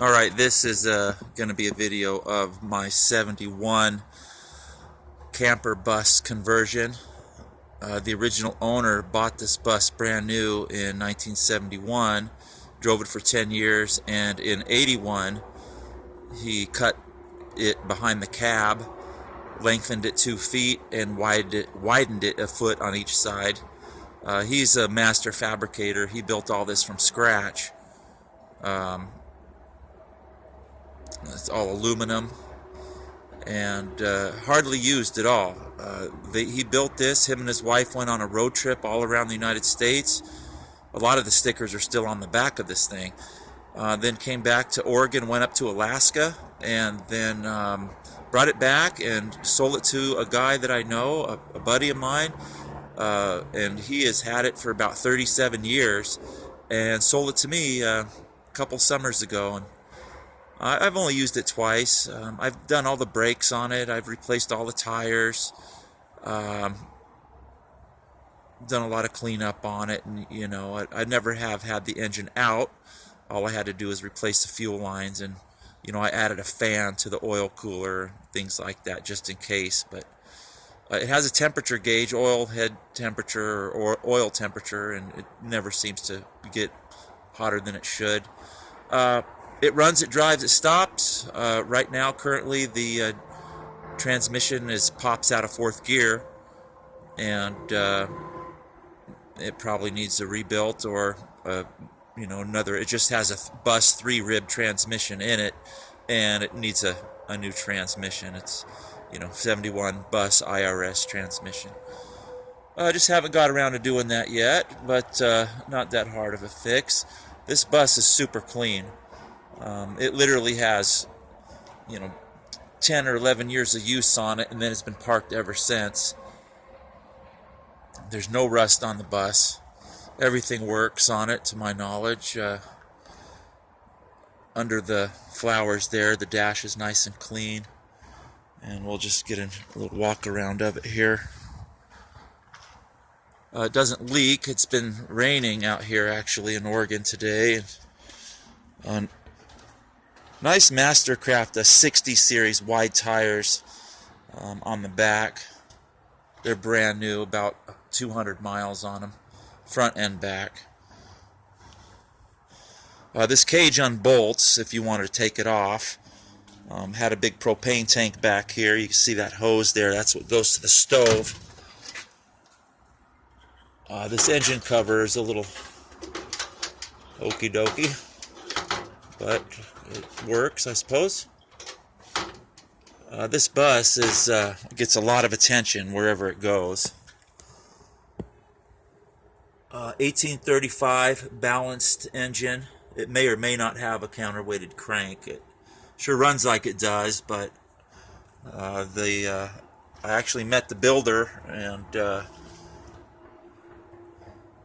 Alright, this is going to be a video of my 71 camper bus conversion. The original owner bought this bus brand new in 1971, drove it for 10 years, and in 81 he cut it behind the cab, lengthened it 2 feet, and widened it a foot on each side. He's a master fabricator. He built all this from scratch. It's all aluminum and hardly used at all. He built this. Him and his wife went on a road trip all around the United States. A lot of the stickers are still on the back of this thing. Then came back to Oregon, went up to Alaska, and then brought it back and sold it to a guy that I know, a buddy of mine, and he has had it for about 37 years and sold it to me a couple summers ago. And I've only used it twice. I've done all the brakes on it. I've replaced all the tires. Done a lot of cleanup on it, and I never have had the engine out. All I had to do is replace the fuel lines, and I added a fan to the oil cooler, things like that, just in case. But it has a temperature gauge, oil head temperature or oil temperature, and it never seems to get hotter than it should. It runs, it drives, it stops. Right now, currently, the transmission pops out of 4th gear, and it probably needs a rebuilt or another. It just has a bus 3-rib transmission in it, and it needs a new transmission. It's 71 bus IRS transmission. I just haven't got around to doing that yet, but not that hard of a fix. This bus is super clean. It literally has 10 or 11 years of use on it, and then it's been parked ever since. There's no rust on the bus. Everything works on it, to my knowledge. Under the flowers there, the dash is nice and clean. And we'll just get a little walk around of it here. It doesn't leak. It's been raining out here actually in Oregon today. Nice Mastercraft 60 series wide tires on the back. They're brand new, about 200 miles on them, front and back. This cage unbolts if you wanted to take it off. Had a big propane tank back here. You can see that hose there. That's what goes to the stove. This engine cover is a little okie dokie, but it works, I suppose. This bus gets a lot of attention wherever it goes. 1835 balanced engine. It may or may not have a counterweighted crank. It sure runs like it does, but I actually met the builder, and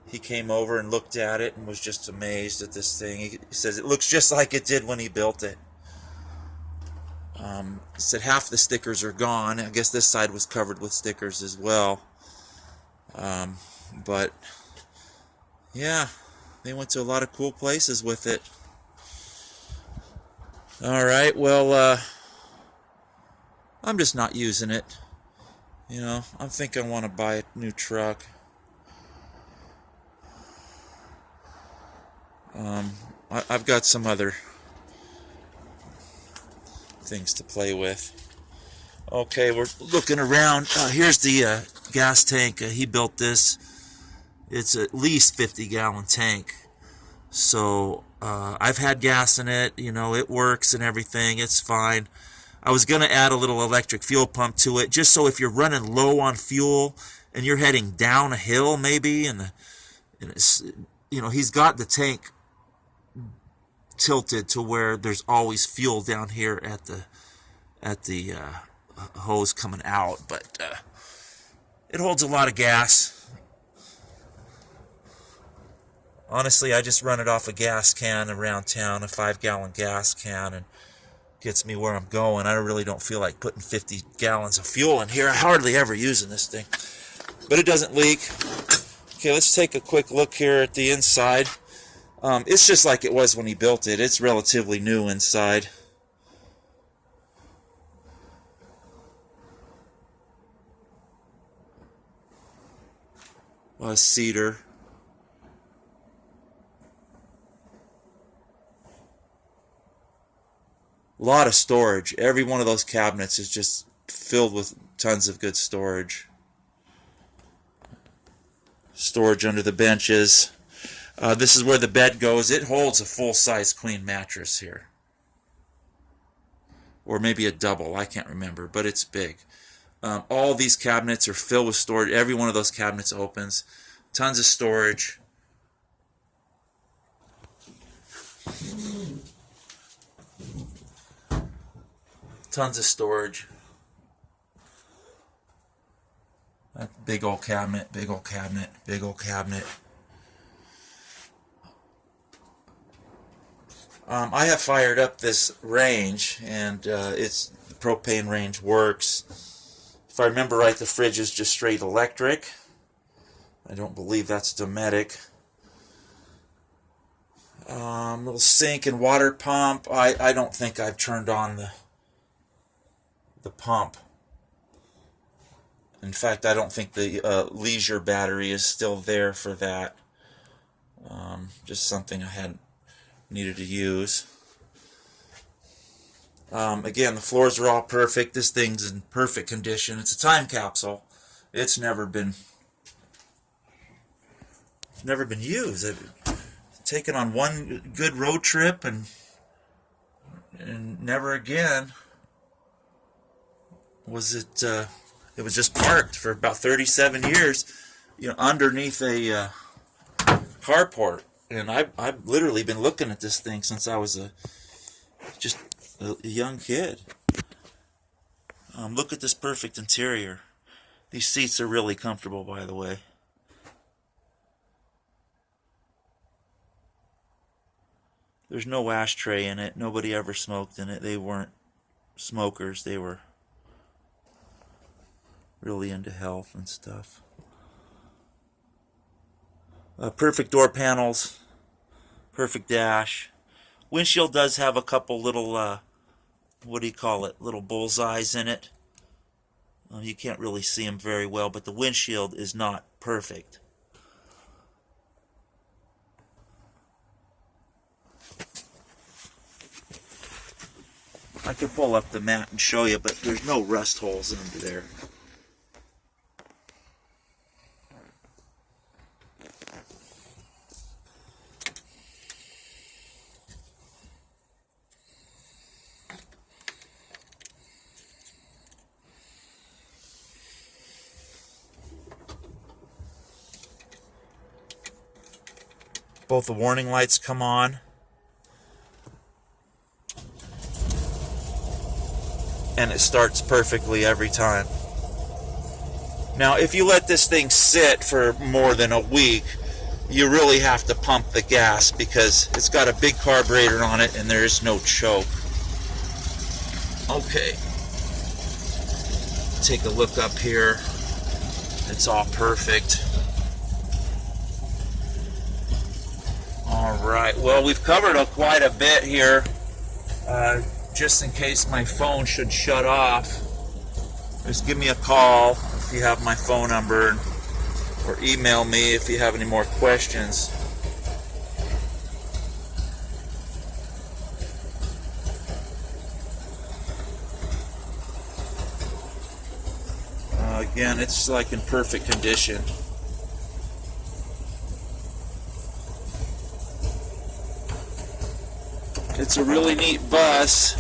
he came over and looked at it and was just amazed at this thing. He says it looks just like it did when he built it. He said half the stickers are gone. I guess this side was covered with stickers as well. But yeah, they went to a lot of cool places with it. Alright, well, I'm just not using it. I think I want to buy a new truck. I've got some other things to play with. Okay, we're looking around. Here's the gas tank. He built this. It's at least 50-gallon tank. So I've had gas in it. It works and everything. It's fine. I was going to add a little electric fuel pump to it, just so if you're running low on fuel and you're heading down a hill maybe, and it's, he's got the tank tilted to where there's always fuel down here at the hose coming out, but it holds a lot of gas. Honestly, I just run it off a gas can around town, a 5-gallon gas can, and gets me where I'm going. I really don't feel like putting 50 gallons of fuel in here. I hardly ever using this thing, but it doesn't leak. Okay, let's take a quick look here at the inside. It's just like it was when he built it. It's relatively new inside. Cedar. A lot of storage. Every one of those cabinets is just filled with tons of good storage. Storage under the benches. This is where the bed goes. It holds a full-size queen mattress here. Or maybe a double, I can't remember, but it's big. All these cabinets are filled with storage. Every one of those cabinets opens. Tons of storage. Tons of storage. Big old cabinet, big old cabinet, big old cabinet. I have fired up this range, and the propane range works. If I remember right, the fridge is just straight electric. I don't believe that's Dometic. Little sink and water pump. I don't think I've turned on the pump. In fact, I don't think the Leisure battery is still there for that. Just something I hadn't needed to use. Again, the floors are all perfect. This thing's in perfect condition. It's a time capsule. It's never been used. I've taken on one good road trip and never again was it. It was just parked for about 37 years, underneath a carport. And I've literally been looking at this thing since I was just a young kid. Look at this perfect interior. These seats are really comfortable, by the way. There's no ashtray in it. Nobody ever smoked in it. They weren't smokers. They were really into health and stuff. Perfect door panels. Perfect dash. Windshield does have a couple little, what do you call it? Little bullseyes in it. You can't really see them very well, but the windshield is not perfect. I could pull up the mat and show you, but there's no rust holes under there. Both the warning lights come on. And it starts perfectly every time. Now, if you let this thing sit for more than a week, you really have to pump the gas because it's got a big carburetor on it and there is no choke. Okay. Take a look up here. It's all perfect. Alright, well, we've covered quite a bit here. Just in case my phone should shut off, just give me a call if you have my phone number, or email me if you have any more questions. Again, it's like in perfect condition. It's a really neat bus,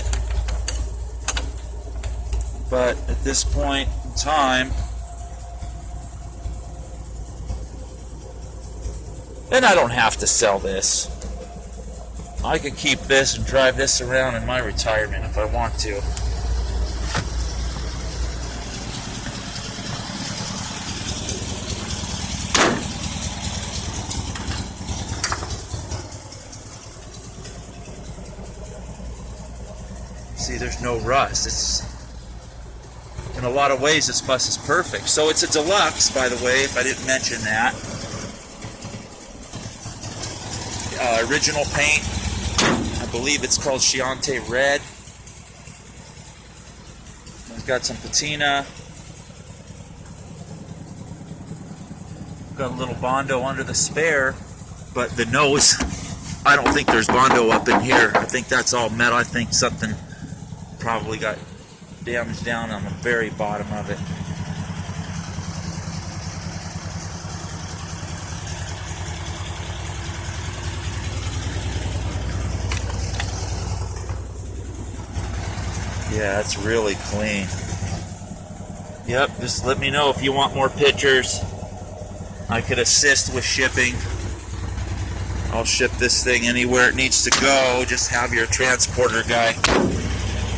but at this point in time, and I don't have to sell this. I could keep this and drive this around in my retirement if I want to. See, there's no rust. It's, in a lot of ways, this bus is perfect. So it's a deluxe, by the way, if I didn't mention that. original paint. I believe it's called Chianti Red. It's got some patina. Got a little Bondo under the spare, but the nose, I don't think there's Bondo up in here. I think that's all metal. I think something probably got damaged down on the very bottom of it. Yeah, it's really clean. Yep, just let me know if you want more pictures. I could assist with shipping. I'll ship this thing anywhere it needs to go. Just have your transporter guy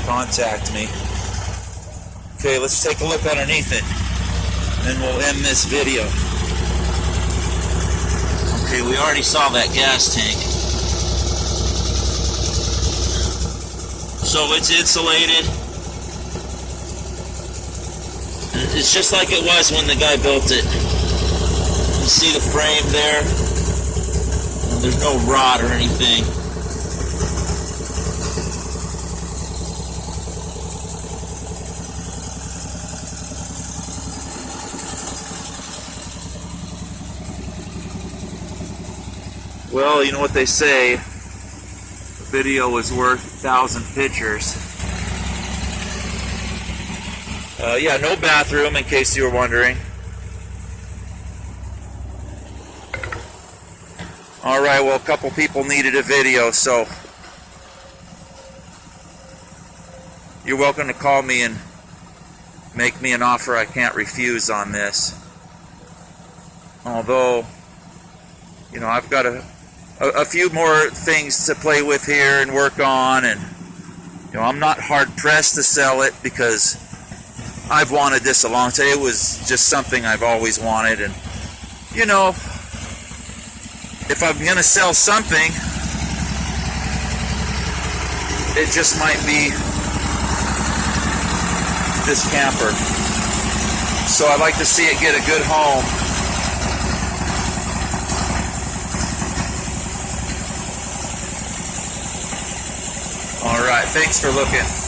contact me. Okay, let's take a look underneath it. Then we'll end this video. Okay, we already saw that gas tank. So it's insulated. It's just like it was when the guy built it. You see the frame there? There's no rot or anything. Well, you know what they say, a video is worth 1,000 pictures. Yeah, no bathroom in case you were wondering. Alright, well, a couple people needed a video, so you're welcome to call me and make me an offer I can't refuse on this. Although, you know, I've got a few more things to play with here and work on, and you know, I'm not hard pressed to sell it because I've wanted this a long time. It was just something I've always wanted, and you know, if I'm gonna sell something, it just might be this camper. So I'd like to see it get a good home. All right, thanks for looking.